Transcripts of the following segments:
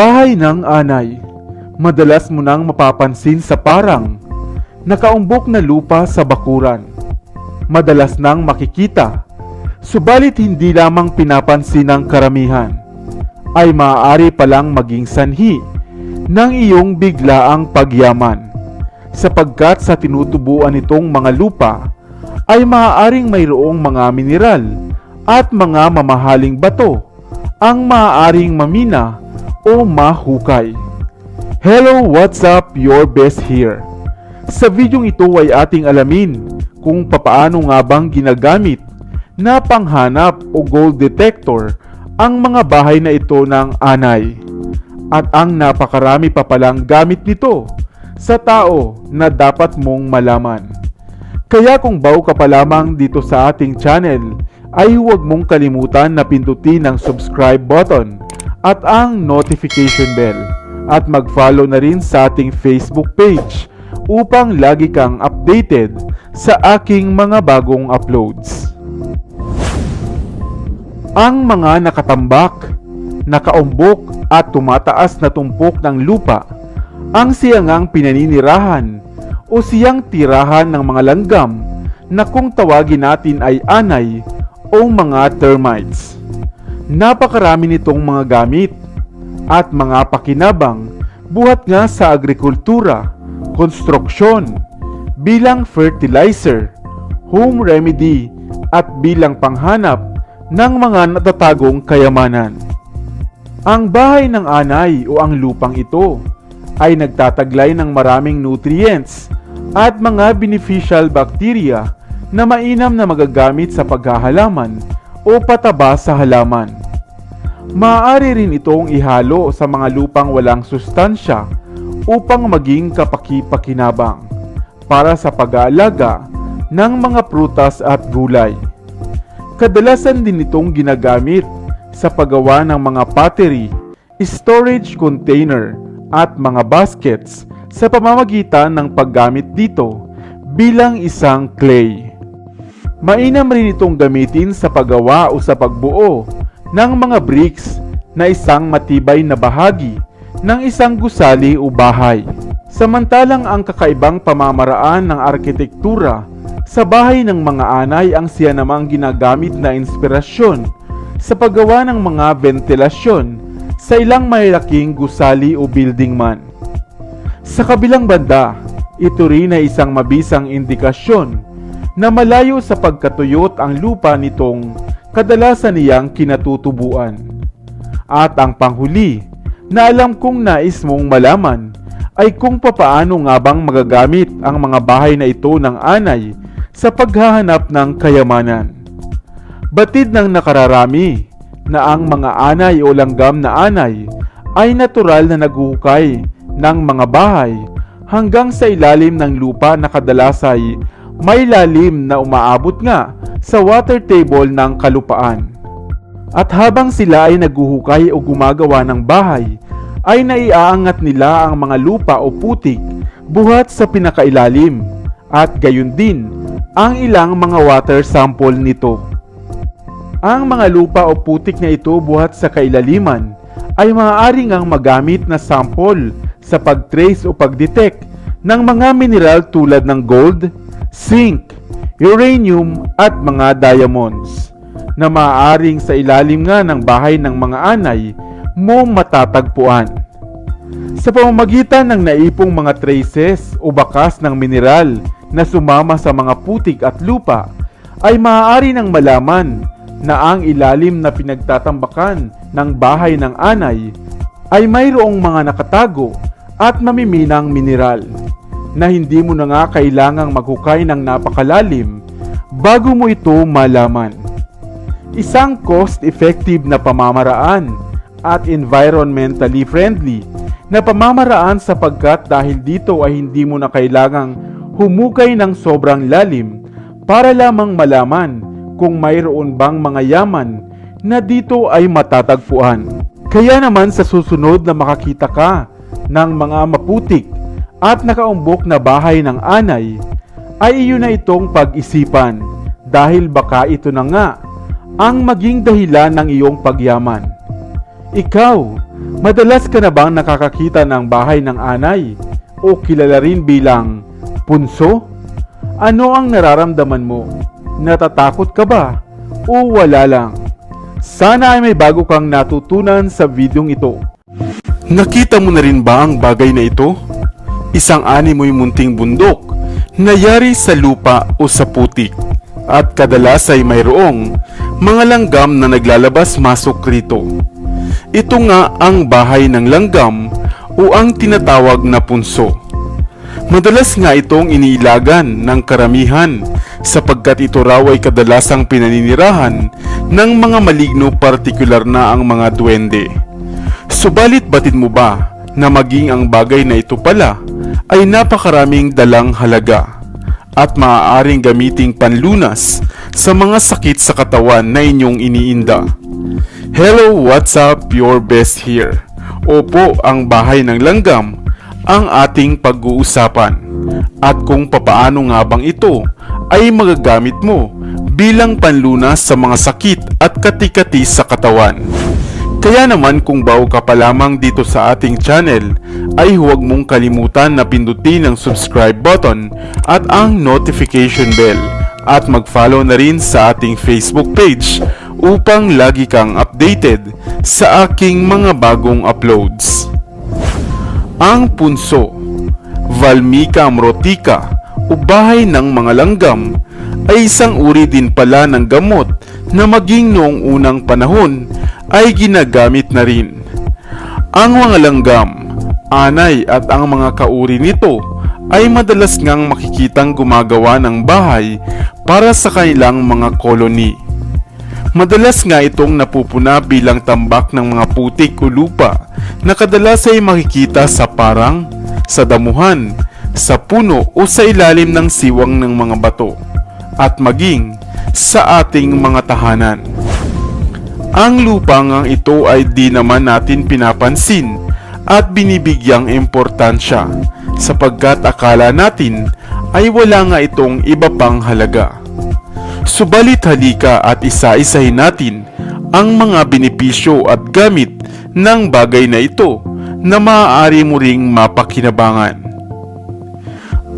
Bahay ng anay. Madalas mo nang mapapansin sa parang nakaumbok na lupa sa bakuran. Madalas nang makikita, subalit hindi lamang pinapansin ng karamihan, ay maaari palang maging sanhi ng iyong biglaang pagyaman. Sapagkat sa tinutubuan nitong mga lupa, ay maaaring mayroong mga mineral at mga mamahaling bato ang maaaring mamina o mahukay. Hello, what's up? Your best here. Sa videong ito ay ating alamin kung papaano nga bang ginagamit na panghanap o gold detector ang mga bahay na ito ng anay. At ang napakarami pa palang gamit nito sa tao na dapat mong malaman. Kaya kung bago ka pa lamang dito sa ating channel, ay huwag mong kalimutan na pindutin ang subscribe button at ang notification bell at mag-follow na rin sa ating Facebook page upang lagi kang updated sa aking mga bagong uploads. Ang mga nakatambak, nakaumbok at tumataas na tumpok ng lupa ang siyangang pinaninirahan o siyang tirahan ng mga langgam na kung tawagin natin ay anay o mga termites. Napakarami nitong mga gamit at mga pakinabang buhat nga sa agrikultura, konstruksyon, bilang fertilizer, home remedy at bilang panghanap ng mga natatagong kayamanan. Ang bahay ng anay o ang lupang ito ay nagtataglay ng maraming nutrients at mga beneficial bacteria na mainam na magagamit sa paghahalaman o pataba sa halaman. Maaari rin itong ihalo sa mga lupang walang sustansya upang maging kapaki-pakinabang para sa pag-aalaga ng mga prutas at gulay. Kadalasan din itong ginagamit sa paggawa ng mga pottery, storage container at mga baskets sa pamamagitan ng paggamit dito bilang isang clay. Mainam rin itong gamitin sa paggawa o sa pagbuo ng mga bricks na isang matibay na bahagi ng isang gusali o bahay. Samantalang ang kakaibang pamamaraan ng arkitektura sa bahay ng mga anay ang siya namang ginagamit na inspirasyon sa paggawa ng mga ventilasyon sa ilang malalaking gusali o building man. Sa kabilang banda, ito rin ay isang mabisang indikasyon na malayo sa pagkatuyot ang lupa nitong kadalasan niyang kinatutubuan. At ang panghuli na alam kong nais mong malaman ay kung papaano nga bang magagamit ang mga bahay na ito ng anay sa paghahanap ng kayamanan. Batid ng nakararami na ang mga anay o langgam na anay ay natural na naghuhukay ng mga bahay hanggang sa ilalim ng lupa na kadalas ay may lalim na umaabot nga sa water table ng kalupaan. At habang sila ay naghuhukay o gumagawa ng bahay, ay naiaangat nila ang mga lupa o putik buhat sa pinakailalim at gayon din ang ilang mga water sample nito. Ang mga lupa o putik na ito buhat sa kailaliman ay maaari ngang magamit na sample sa pag-trace o pag-detect ng mga mineral tulad ng gold, zinc, uranium at mga diamonds na maaaring sa ilalim nga ng bahay ng mga anay mo matatagpuan. Sa pamamagitan ng naipong mga traces o bakas ng mineral na sumama sa mga putik at lupa, ay maaari nang malaman na ang ilalim na pinagtatambakan ng bahay ng anay ay mayroong mga nakatago at mamiminang mineral na hindi mo na nga kailangang maghukay ng napakalalim bago mo ito malaman. Isang cost-effective na pamamaraan at environmentally friendly na pamamaraan sapagkat dahil dito ay hindi mo na kailangang humukay ng sobrang lalim para lamang malaman kung mayroon bang mga yaman na dito ay matatagpuan. Kaya naman sa susunod na makakita ka ng mga maputik at nakaumbok na bahay ng anay, ay iyon na itong pag-isipan dahil baka ito na nga ang maging dahilan ng iyong pagyaman. Ikaw, Madalas ka na bang nakakakita ng bahay ng anay o kilala rin bilang punso? Ano ang nararamdaman mo? Natatakot ka ba o wala lang? Sana ay may bago kang natutunan sa videong ito. Nakita mo na rin ba ang bagay na ito? Isang animoy munting bundok na yari sa lupa o sa putik, at kadalas ay mayroong mga langgam na naglalabas-masok rito. Ito nga ang bahay ng langgam o ang tinatawag na punso. Madalas nga itong iniilagan ng karamihan sapagkat ito raw ay kadalasang pinaninirahan ng mga maligno, partikular na ang mga duwende. Subalit batid mo ba na maging ang bagay na ito pala ay napakaraming dalang halaga at maaaring gamiting panlunas sa mga sakit sa katawan na inyong iniinda? Hello, what's up? Your best here. Opo, ang bahay ng langgam ang ating pag-uusapan, at kung papaano nga bang ito ay magagamit mo bilang panlunas sa mga sakit at kati-kati sa katawan. Kaya naman kung bago ka pa lamang dito sa ating channel, ay huwag mong kalimutan na pindutin ang subscribe button at ang notification bell, at mag-follow na rin sa ating Facebook page upang lagi kang updated sa aking mga bagong uploads. Ang punso, Valmica amrotica o bahay ng mga langgam, ay isang uri din pala ng gamot na maging noong unang panahon ay ginagamit na rin. Ang mga langgam, anay at ang mga kauri nito ay madalas ngang makikitang gumagawa ng bahay para sa kanilang mga koloni. Madalas nga itong napupuna bilang tambak ng mga putik o lupa na kadalas ay makikita sa parang, sa damuhan, sa puno o sa ilalim ng siwang ng mga bato, at maging sa ating mga tahanan. Ang lupa ngang ito ay di naman natin pinapansin at binibigyang importansya sapagkat akala natin ay wala nga itong iba pang halaga. Subalit halika at isa-isahin natin ang mga benepisyo at gamit ng bagay na ito na maaari mo ring mapakinabangan.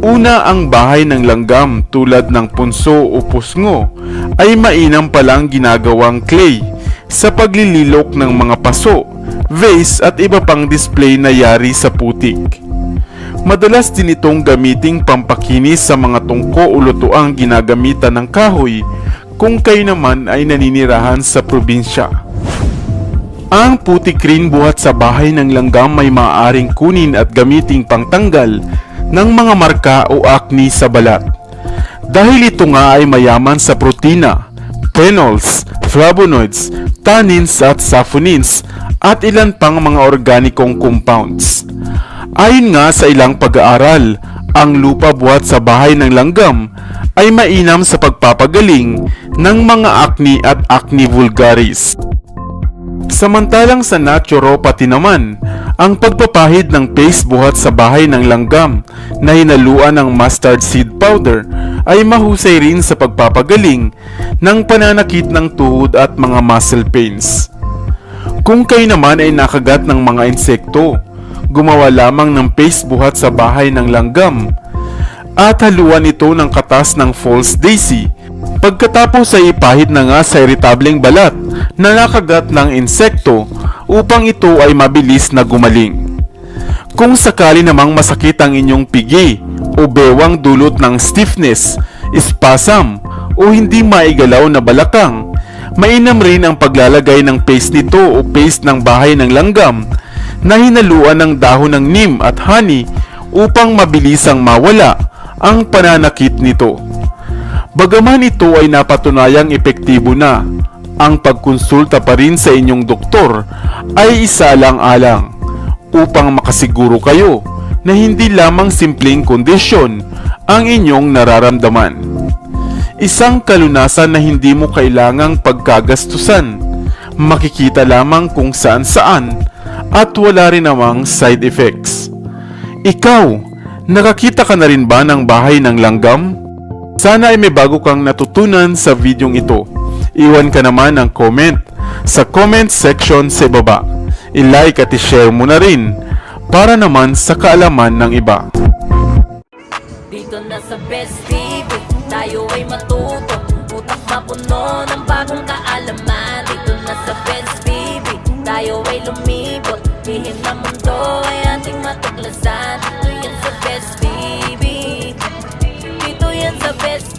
Una, ang bahay ng langgam tulad ng punso o pusngo ay mainam palang ginagawang clay sa paglililok ng mga paso, vase at iba pang display na yari sa putik. Madalas din itong gamiting pampakinis sa mga tungko o lutuang ginagamitan ng kahoy kung kayo naman ay naninirahan sa probinsya. Ang putik rin buhat sa bahay ng langgam ay maaaring kunin at gamiting pangtanggal ng mga marka o acne sa balat. Dahil ito nga ay mayaman sa protina, phenols, flavonoids, tannins at saponins at ilan pang mga organikong compounds. Ayon nga sa ilang pag-aaral, ang lupa buhat sa bahay ng langgam ay mainam sa pagpapagaling ng mga acne at acne vulgaris. Samantalang sa naturopathy naman, ang pagpapahid ng paste buhat sa bahay ng langgam na hinaluan ng mustard seed powder ay mahusay rin sa pagpapagaling ng pananakit ng tuhod at mga muscle pains. Kung kayo naman ay nakagat ng mga insekto, gumawa lamang ng paste buhat sa bahay ng langgam at haluan ito ng katas ng false daisy. Pagkatapos ay ipahid na nga sa irritableng balat na nakagat ng insekto upang ito ay mabilis na gumaling. Kung sakali namang masakit ang inyong pigi o bewang dulot ng stiffness, spasm o hindi maigalaw na balakang, mainam rin ang paglalagay ng paste nito o paste ng bahay ng langgam na hinaluan ng dahon ng neem at honey upang mabilisang mawala ang pananakit nito. Bagaman ito ay napatunayang epektibo na, ang pagkonsulta pa rin sa inyong doktor ay isalang-alang upang makasiguro kayo na hindi lamang simpleng kondisyon ang inyong nararamdaman. Isang kalunasan na hindi mo kailangang pagkagastusan, makikita lamang kung saan-saan at wala rin namang side effects. Ikaw, nakakita ka na rin ba ng bahay ng langgam? Sana ay may bago kang natutunan sa videong ito. Iwan ka naman ng comment sa comment section sa baba. I-like at i-share mo na rin para naman sa kaalaman ng iba. Dito na sa Best TV, tayo ay matuto. Utak mapuno ng bagong kaalaman. Dito na sa Best TV, tayo ay lumibot. Lihim na mundo ay ating matuklasan. Dito yan sa Best TV, dito yan sa Best